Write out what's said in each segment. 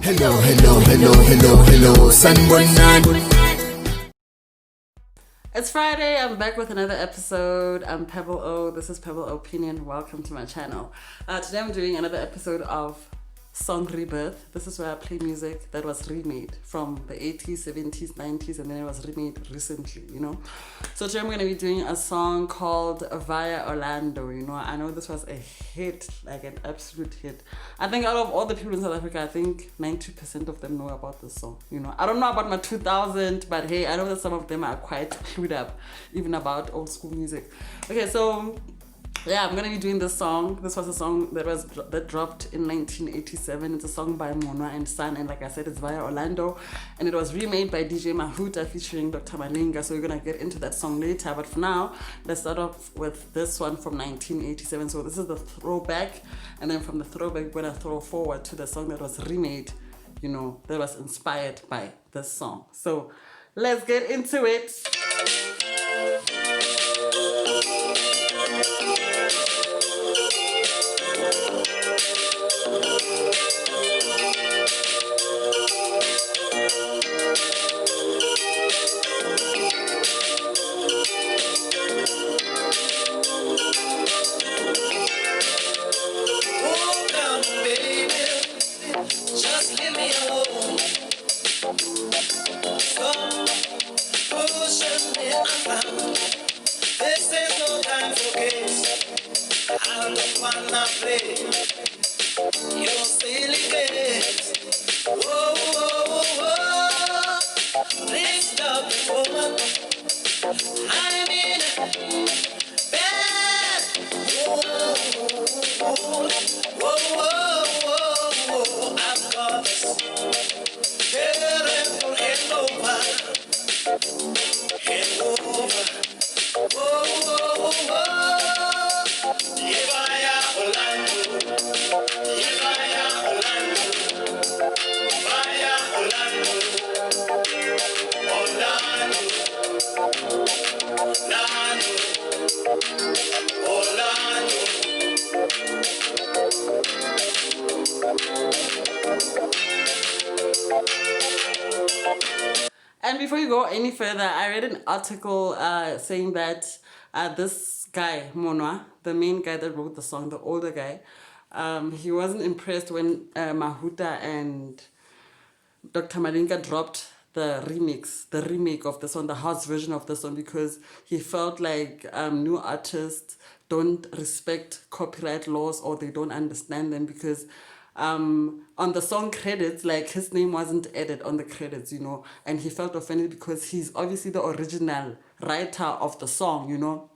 Hello, Sanbonan. It's Friday, I'm back with another episode. I'm Pebble O, this is Pebble Opinion, welcome to my channel. Today I'm doing another episode of Song Rebirth. This is where I play music that was remade from the 80s, 70s, 90s, and then it was remade recently, you know. So today I'm going to be doing a song called Via Orlando, you know. I know this was a hit, like an absolute hit. I think out of all the people in South Africa, I think 90% of them know about this song, you know. I don't know about my 2000, but hey, I know that some of them are quite clued up, even about old school music. Okay, so yeah, I'm gonna be doing this song. This was a song that dropped in 1987. It's a song by Monwa and Son, and like I said, it's Via Orlando, and it was remade by DJ Mahuta featuring Dr. Malinga. So we're gonna get into that song later, but for now, let's start off with this one from 1987. So this is the throwback, and then from the throwback, we're gonna throw forward to the song that was remade, you know, that was inspired by this song. So let's get into it. And before you go any further, I read an article saying that this guy, Monwa, the main guy that wrote the song, the older guy, he wasn't impressed when Mahuta and Dr. Malinga dropped the remake of the song, the house version of the song, because he felt like new artists don't respect copyright laws or they don't understand them, because on the song credits, like, his name wasn't added on the credits, you know, and he felt offended because he's obviously the original writer of the song, you know.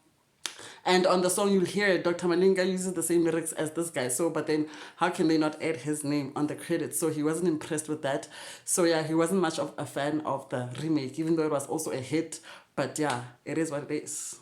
And on the song, you'll hear it, Dr. Malinga uses the same lyrics as this guy. So, but then how can they not add his name on the credits? So he wasn't impressed with that. So yeah, he wasn't much of a fan of the remake, even though it was also a hit. But yeah, it is what it is.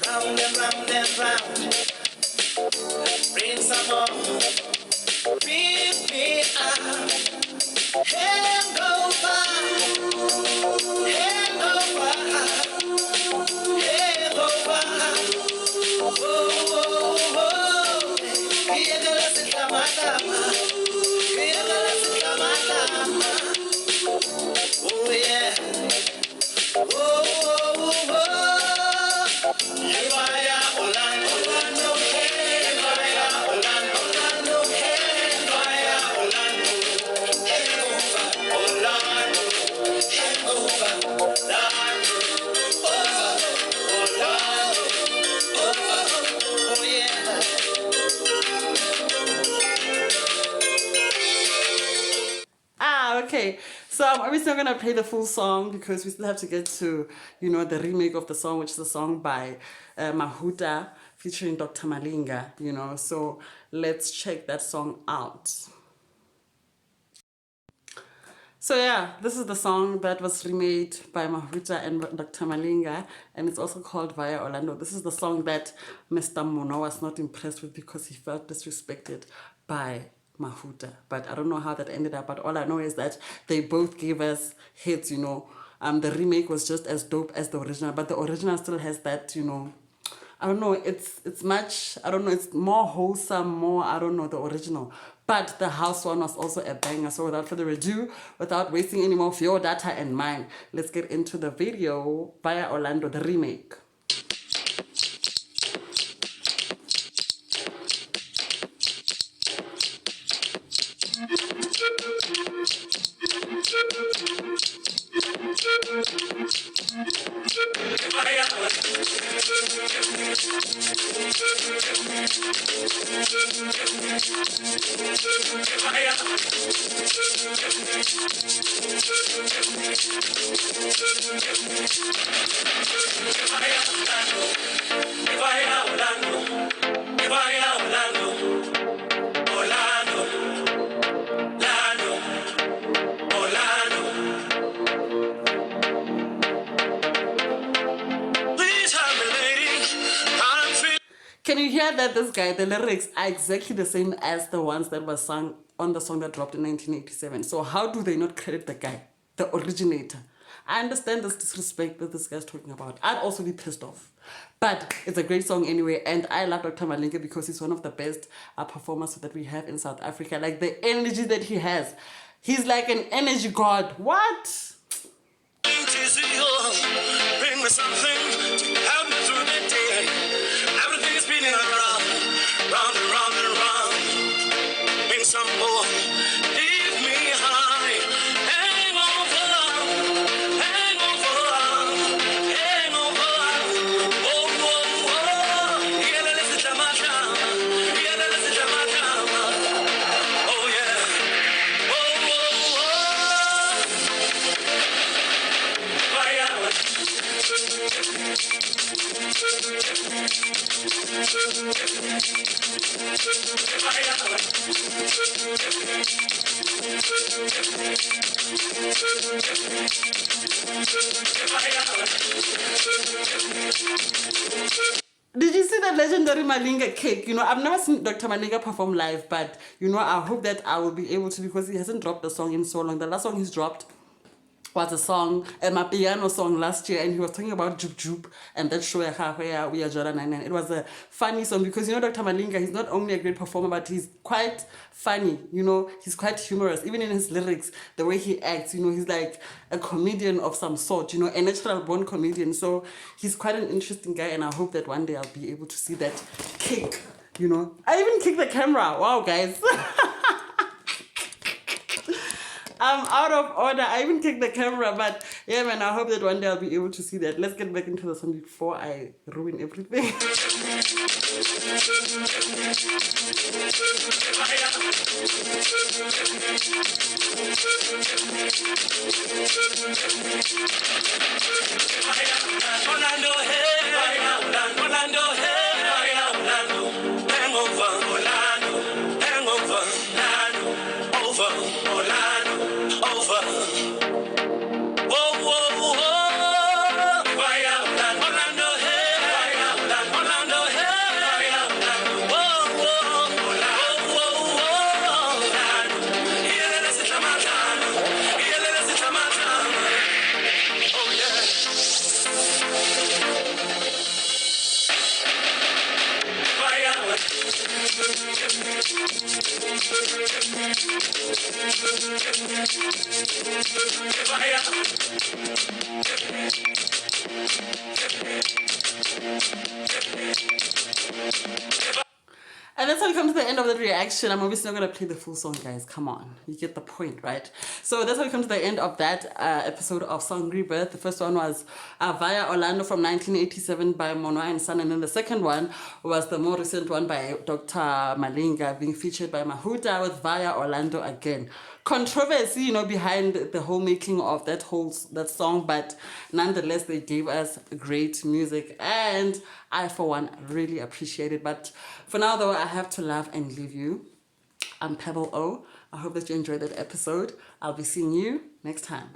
Round and round and round. Bring some more. Bring me out. Hand over. Hand over. Hand over. Oh, oh, oh. Kiegala sikamadama. Kiegala sikamadama. Oh, yeah. Oh, oh, oh, oh. Okay, so I'm obviously not going to play the full song because we still have to get to, you know, the remake of the song, which is a song by Mahuta featuring Dr. Malinga, you know. So let's check that song out. So yeah, this is the song that was remade by Mahuta and Dr. Malinga, and it's also called Via Orlando. This is the song that Mr. Mono was not impressed with because he felt disrespected by Mahuta. But I don't know how that ended up, but all I know is that they both gave us hits, you know. The remake was just as dope as the original, but the original still has that, you know, I don't know, it's much, I don't know, it's more wholesome, more, I don't know, the original. But the house one was also a banger. So without further ado, without wasting any more of your data and mine, let's get into the video Via Orlando, the remake. Can you hear that this guy, the lyrics are exactly the same as the ones that were sung on the song that dropped in 1987. So how do they not credit the guy, the originator? I understand this disrespect that this guy's talking about. I'd also be pissed off. But it's a great song anyway, and I love Dr. Malinga because he's one of the best performers that we have in South Africa. Like the energy that he has. He's like an energy god. What? Bring me something to help me through the day. Everything is spinning around, round and round and round. Bring some more, leave me high. Hang over, hang over, hang over. Oh, oh, oh. Yeah, let's get my time. Yeah, let's get my time. Oh, yeah. Oh, oh, oh. Did you see the legendary Malinga cake? You know, I've never seen Dr. Malinga perform live, but, you know, I hope that I will be able to because he hasn't dropped the song in so long. The last song he's dropped was a song, my piano song last year, and he was talking about Jup Jup and that show where we are Jordan 99. It was a funny song because, you know, Dr. Malinga, he's not only a great performer, but he's quite funny, you know, he's quite humorous, even in his lyrics, the way he acts, you know, he's like a comedian of some sort, you know, a natural born comedian. So he's quite an interesting guy, and I hope that one day I'll be able to see that kick, you know. I even kicked the camera. Wow, guys. I'm out of order. I even kicked the camera, but yeah, man, I hope that one day I'll be able to see that. Let's get back into the song before I ruin everything. Orlando, hey, Orlando, hey, Orlando, hangover, Orlando, hangover, Orlando, over, Orlando, over. Whoa, whoa, whoa. Orlando, hey, Orlando, hey, whoa, whoa, whoa, whoa. Yeah, let's get my time. Yeah, let's get my time. Oh, yeah. And that's how we come to the end of the reaction. I'm obviously not going to play the full song, guys. Come on. You get the point, right? So that's how we come to the end of that episode of Song Rebirth. The first one was Via Orlando from 1987 by Mono and Son. And then the second one was the more recent one by Dr. Malinga being featured by Mahuta with Via Orlando again. Controversy, you know, behind the whole making of that song, but nonetheless they gave us great music, and I, for one, really appreciate it. But for now, though, I have to laugh and leave you. I'm Pebble O. I hope that you enjoyed that episode. I'll be seeing you next time.